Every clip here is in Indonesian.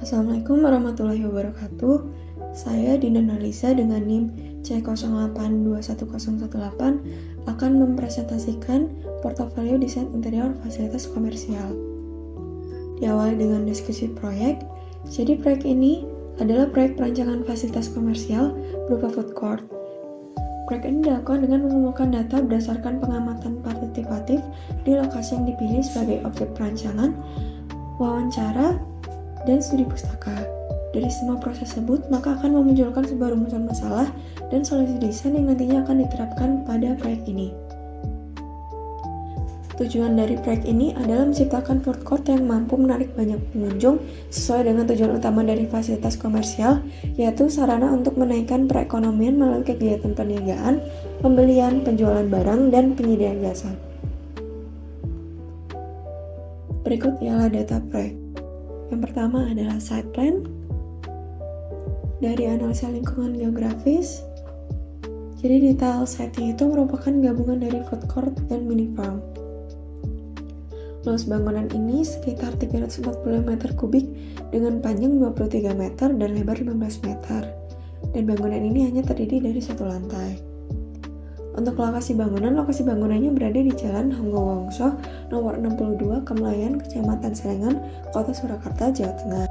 Assalamualaikum warahmatullahi wabarakatuh. Saya Dina Nalisa dengan NIM C08211018 akan mempresentasikan portofolio desain interior fasilitas komersial. Diawali dengan diskusi proyek. Jadi proyek ini adalah proyek perancangan fasilitas komersial berupa food court. Proyek ini dilakukan dengan mengumpulkan data berdasarkan pengamatan partisipatif di lokasi yang dipilih sebagai objek perancangan, wawancara, dan studi pustaka. Dari semua proses tersebut, maka akan memunculkan sebuah rumusan masalah dan solusi desain yang nantinya akan diterapkan pada proyek ini. Tujuan dari proyek ini adalah menciptakan food court yang mampu menarik banyak pengunjung sesuai dengan tujuan utama dari fasilitas komersial, yaitu sarana untuk menaikkan perekonomian melalui kegiatan perniagaan, pembelian, penjualan barang, dan penyediaan jasa. Berikut ialah data proyek. Yang pertama adalah site plan. Dari analisa lingkungan geografis, jadi detail site-nya itu merupakan gabungan dari food court dan mini farm. Luas bangunan ini sekitar 345 meter kubik dengan panjang 23 meter dan lebar 15 meter. Dan bangunan ini hanya terdiri dari satu lantai. Untuk lokasi bangunannya berada di Jalan Honggowongso nomor 62 Kemlayan, Kecamatan Selengan, Kota Surakarta, Jawa Tengah.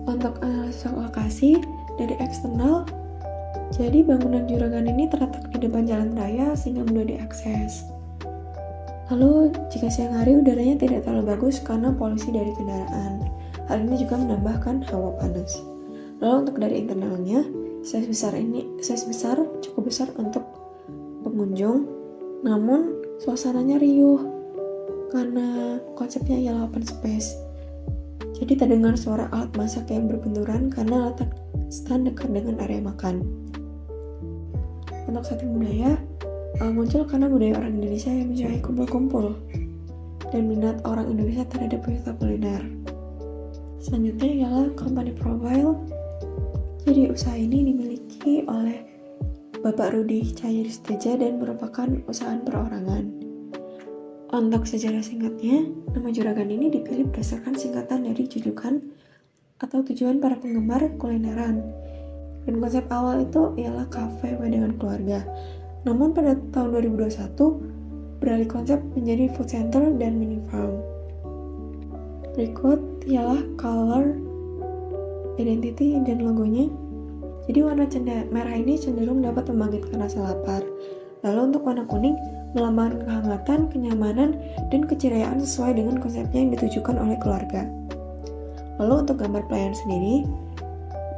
Untuk analisa lokasi dari eksternal, jadi bangunan juragan ini terletak di depan jalan raya sehingga mudah diakses. Lalu, jika siang hari udaranya tidak terlalu bagus karena polusi dari kendaraan. Hal ini juga menambahkan hawa panas. Lalu untuk dari internalnya, size besar cukup besar untuk pengunjung, namun suasananya riuh karena konsepnya ialah open space. Jadi terdengar suara alat masak yang berbenturan karena letak stand dekat dengan area makan. Untuk setting budaya, muncul karena budaya orang Indonesia yang menyukai kumpul-kumpul dan minat orang Indonesia terhadap wisata kuliner. Selanjutnya ialah company profile. Jadi usaha ini dimiliki oleh Bapak Rudi Cahyadisteja dan merupakan usahaan perorangan. Untuk sejarah singkatnya, nama juragan ini dipilih berdasarkan singkatan dari jujukan atau tujuan para penggemar kulineran. Dan konsep awal itu ialah kafe dengan keluarga. Namun pada tahun 2021 beralih konsep menjadi food center dan mini farm. Berikut ialah color, identity, dan logonya. Jadi warna merah ini cenderung dapat membangkitkan rasa lapar. Lalu untuk warna kuning melambangkan kehangatan, kenyamanan, dan keceriaan sesuai dengan konsepnya yang ditujukan oleh keluarga. Lalu untuk gambar pelayan sendiri,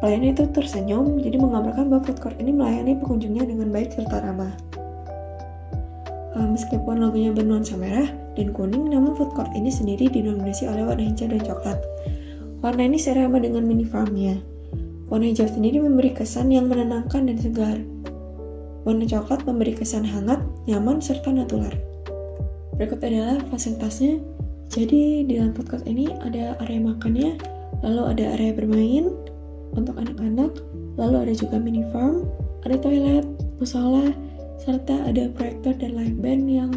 pelayan itu tersenyum, jadi menggambarkan bahwa food court ini melayani pengunjungnya dengan baik serta ramah. Meskipun logonya bernuansa merah dan kuning, namun food court ini sendiri didominasi oleh warna hijau dan coklat. Warna ini serama dengan mini farmnya. Warna hijau sendiri memberi kesan yang menenangkan dan segar. Warna coklat memberi kesan hangat, nyaman, serta natural. Berikut adalah fasilitasnya. Jadi di dalam food court ini ada area makannya, lalu ada area bermain untuk anak-anak, lalu ada juga mini farm, ada toilet, musola, serta ada proyektor dan live band yang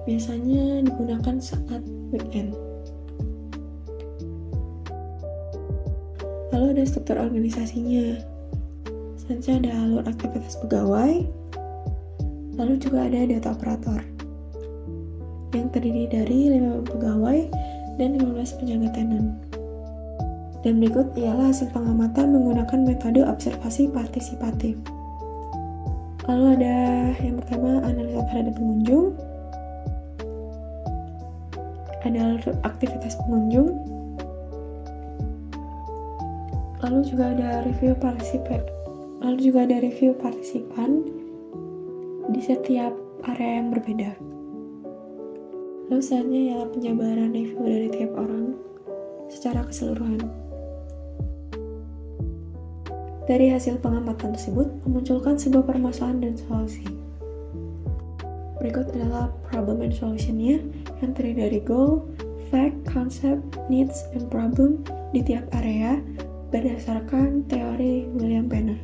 biasanya digunakan saat weekend. Lalu ada struktur organisasinya. Selanjutnya ada alur aktivitas pegawai, lalu juga ada data operator yang terdiri dari 5 pegawai dan 15 penjaga tenan. Dan berikut ialah hasil pengamatan menggunakan metode observasi partisipatif. Lalu ada yang pertama analisa terhadap pengunjung, ada aktivitas pengunjung, lalu juga ada review partisipan di setiap area yang berbeda. Lalu selanjutnya ialah penjabaran review dari tiap orang secara keseluruhan. Dari hasil pengamatan tersebut memunculkan sebuah permasalahan dan solusi. Berikut adalah problem and solution-nya yang terdiri dari goal, fact, concept, needs, and problem di tiap area berdasarkan teori William Penner.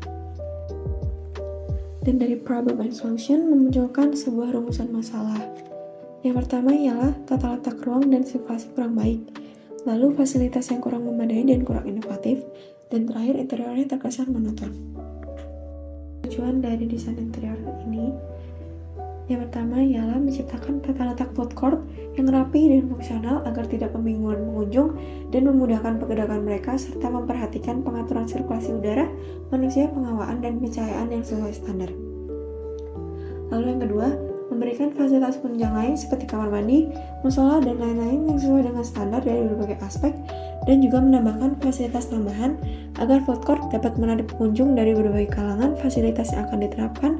Dan dari problem and solution memunculkan sebuah rumusan masalah. Yang pertama ialah tata letak ruang dan sirkulasi kurang baik. Lalu fasilitas yang kurang memadai dan kurang inovatif, dan terakhir interiornya terkesan monoton. Tujuan dari desain interior ini yang pertama ialah menciptakan tata letak food court yang rapi dan fungsional agar tidak membingungkan pengunjung dan memudahkan pergerakan mereka serta memperhatikan pengaturan sirkulasi udara, manusia, pengawaan, dan pencahayaan yang sesuai standar. Lalu yang kedua, memberikan fasilitas penunjang lain seperti kamar mandi, musola, dan lain-lain yang sesuai dengan standar dari berbagai aspek, dan juga menambahkan fasilitas tambahan agar food court dapat menarik pengunjung dari berbagai kalangan. Fasilitas yang akan diterapkan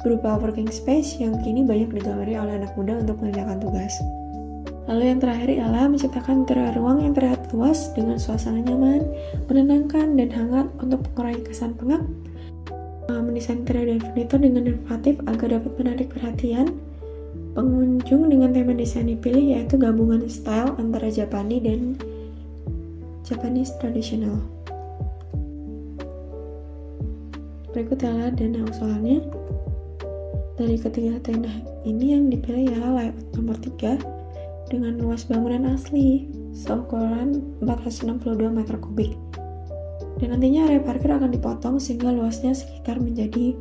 berupa working space yang kini banyak digemari oleh anak muda untuk mengerjakan tugas. Lalu yang terakhir ialah menciptakan interior ruang yang terlihat luas dengan suasana nyaman, menenangkan, dan hangat untuk mengurangi kesan pengap. Mendesain interior dan furnitur dengan inovatif agar dapat menarik perhatian pengunjung dengan tema desain dipilih yaitu gabungan style antara Japani dan Japanese tradisional. Berikut adalah dana usulannya. Dari ketiga tenda ini yang dipilih ialah layout nomor 3 dengan luas bangunan asli seukuran 462 meter kubik. Dan nantinya area parkir akan dipotong sehingga luasnya sekitar menjadi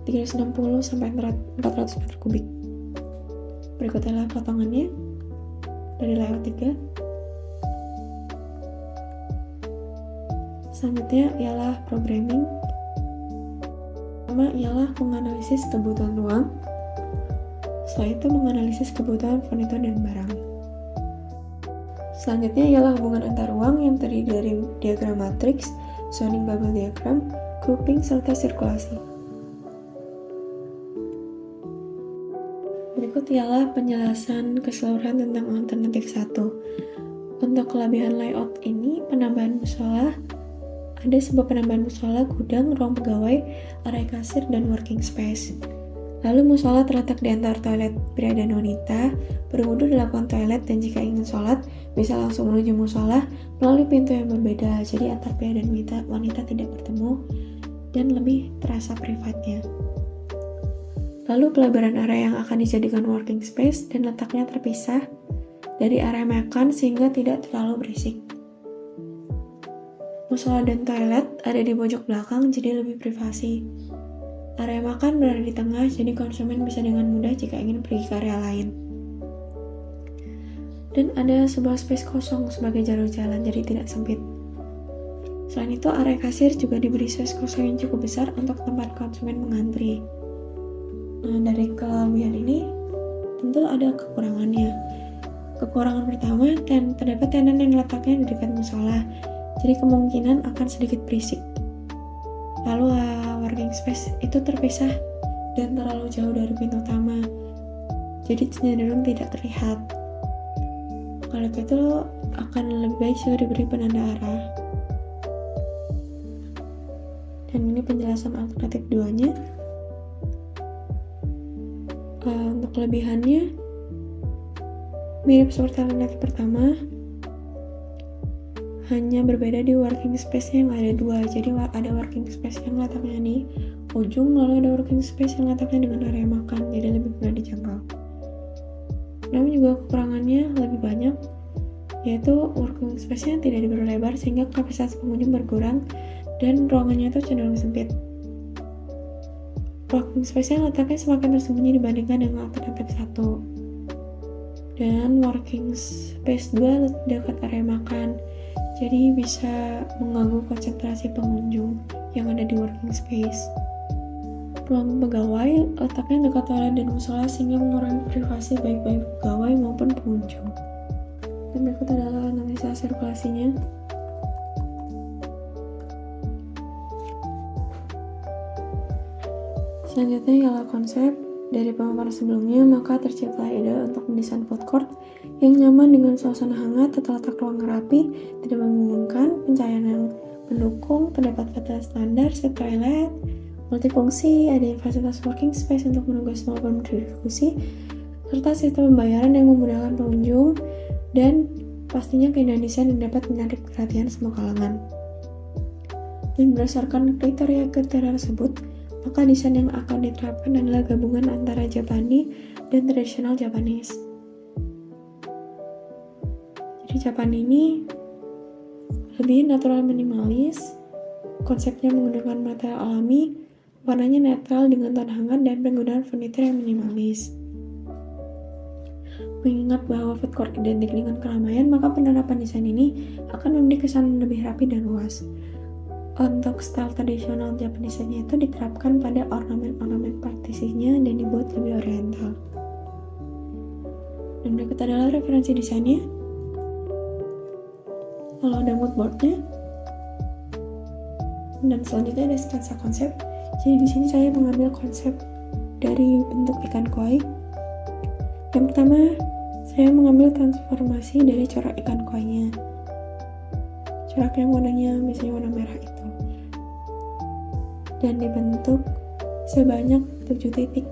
360 sampai 400 meter kubik. Berikut adalah potongannya dari layout 3. Selanjutnya ialah programming. Pertama ialah menganalisis kebutuhan ruang. Setelah itu menganalisis kebutuhan furnitur dan barang. Selanjutnya ialah hubungan antar ruang yang terdiri dari diagram matriks, zoning bubble diagram, grouping, serta sirkulasi. Berikut ialah penjelasan keseluruhan tentang alternatif 1. Untuk kelebihan layout ini, penambahan musola, ada sebuah penambahan musola, gudang, ruang pegawai, area kasir, dan working space. Lalu musola terletak di antara toilet pria dan wanita, berwudu dilakukan toilet, dan jika ingin sholat, bisa langsung menuju musola melalui pintu yang berbeda, jadi antar pria dan wanita tidak bertemu, dan lebih terasa privatnya. Lalu pelebaran area yang akan dijadikan working space dan letaknya terpisah dari area makan sehingga tidak terlalu berisik. Musola dan toilet ada di pojok belakang, jadi lebih privasi. Area makan berada di tengah, jadi konsumen bisa dengan mudah jika ingin pergi ke area lain. Dan ada sebuah space kosong sebagai jalur jalan, jadi tidak sempit. Selain itu, area kasir juga diberi space kosong yang cukup besar untuk tempat konsumen mengantri. Nah, dari kelebihan ini, tentu ada kekurangannya. Kekurangan pertama, terdapat tenan yang letaknya di dekat musola, jadi kemungkinan akan sedikit berisik. Lalu working space itu terpisah dan terlalu jauh dari pintu utama, jadi cenderung tidak terlihat. Kalau itu akan lebih baik jika diberi penanda arah. Dan ini penjelasan alternatif 2-nya. Untuk kelebihannya mirip seperti alternatif pertama, hanya berbeda di working space yang ada dua. Jadi ada working space yang letaknya di ujung, lalu ada working space yang letaknya dengan area makan, jadi lebih mudah dijangkau. Namun juga kekurangannya lebih banyak, yaitu working space-nya tidak diberi lebar sehingga kapasitas pengunjung berkurang dan ruangannya itu cenderung sempit. Working space-nya letaknya semakin tersembunyi dibandingkan dengan alternatif 1. Dan working space 2 dekat area makan, jadi bisa mengganggu konsentrasi pengunjung yang ada di working space. Ruang pegawai letaknya dekat toilet dan musola sehingga mengurangi privasi baik pegawai maupun pengunjung. Dan berikut adalah analisa sirkulasinya. Selanjutnya ialah konsep. Dari pemaparan sebelumnya, maka tercipta ide untuk mendesain food court yang nyaman dengan suasana hangat, tata letak ruang rapi, tidak membingungkan, pencahayaan yang mendukung, terdapat fasilitas standar, set toilet, multifungsi, ada fasilitas working space untuk menugas maupun berdiskusi, serta sistem pembayaran yang memudahkan pengunjung, dan pastinya keindahan desain yang dapat menarik perhatian semua kalangan. Dan berdasarkan kriteria tersebut, maka desain yang akan diterapkan adalah gabungan antara Japani dan tradisional Japanese. Jadi Di Japan ini lebih natural minimalis, konsepnya menggunakan material alami, warnanya netral dengan tone hangat, dan penggunaan furnitur yang minimalis. Mengingat bahwa food court identik dengan keramaian, maka penerapan desain ini akan memberi kesan lebih rapi dan luas. Untuk style tradisional Japanisanya itu diterapkan pada ornamen-ornamen partisinya dan dibuat lebih oriental. Dan berikut adalah referensi desainnya. Lalu ada mood boardnya, dan selanjutnya ada sketsa konsep. Jadi di sini saya mengambil konsep dari bentuk ikan koi. Yang pertama, saya mengambil transformasi dari corak ikan koi-nya. Corak yang warnanya biasanya warna merah itu. Dan dibentuk sebanyak 7 titik.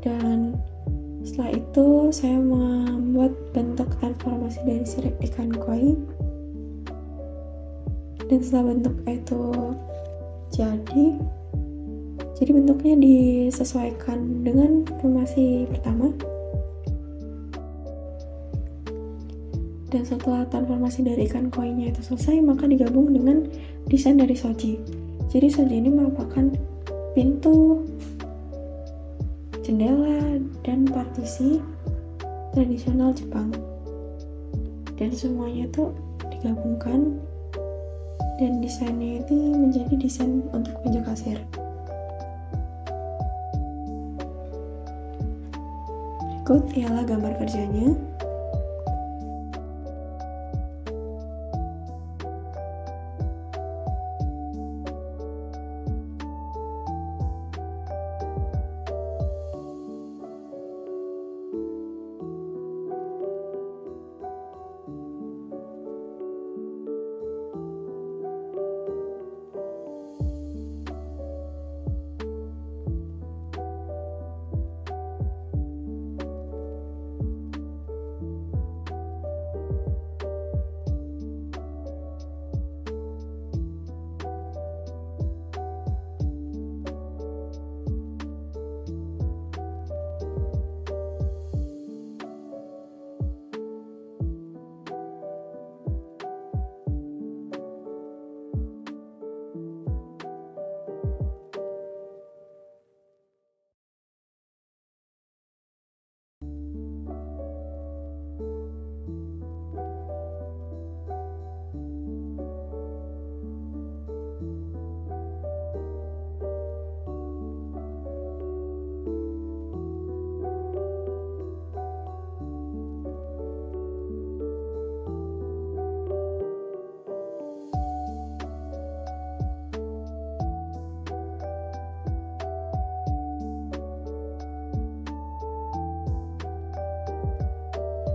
Dan setelah itu saya membuat bentuk transformasi dari sirip ikan koi. Dan setelah bentuk itu jadi bentuknya disesuaikan dengan formasi pertama. Dan setelah transformasi dari ikan koi-nya itu selesai, maka digabung dengan desain dari shoji. Jadi shoji ini merupakan pintu, jendela, dan partisi tradisional Jepang. Dan semuanya itu digabungkan, dan desainnya itu menjadi desain untuk meja kasir. Berikut ialah gambar kerjanya.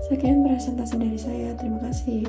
Sekian presentasi dari saya. Terima kasih.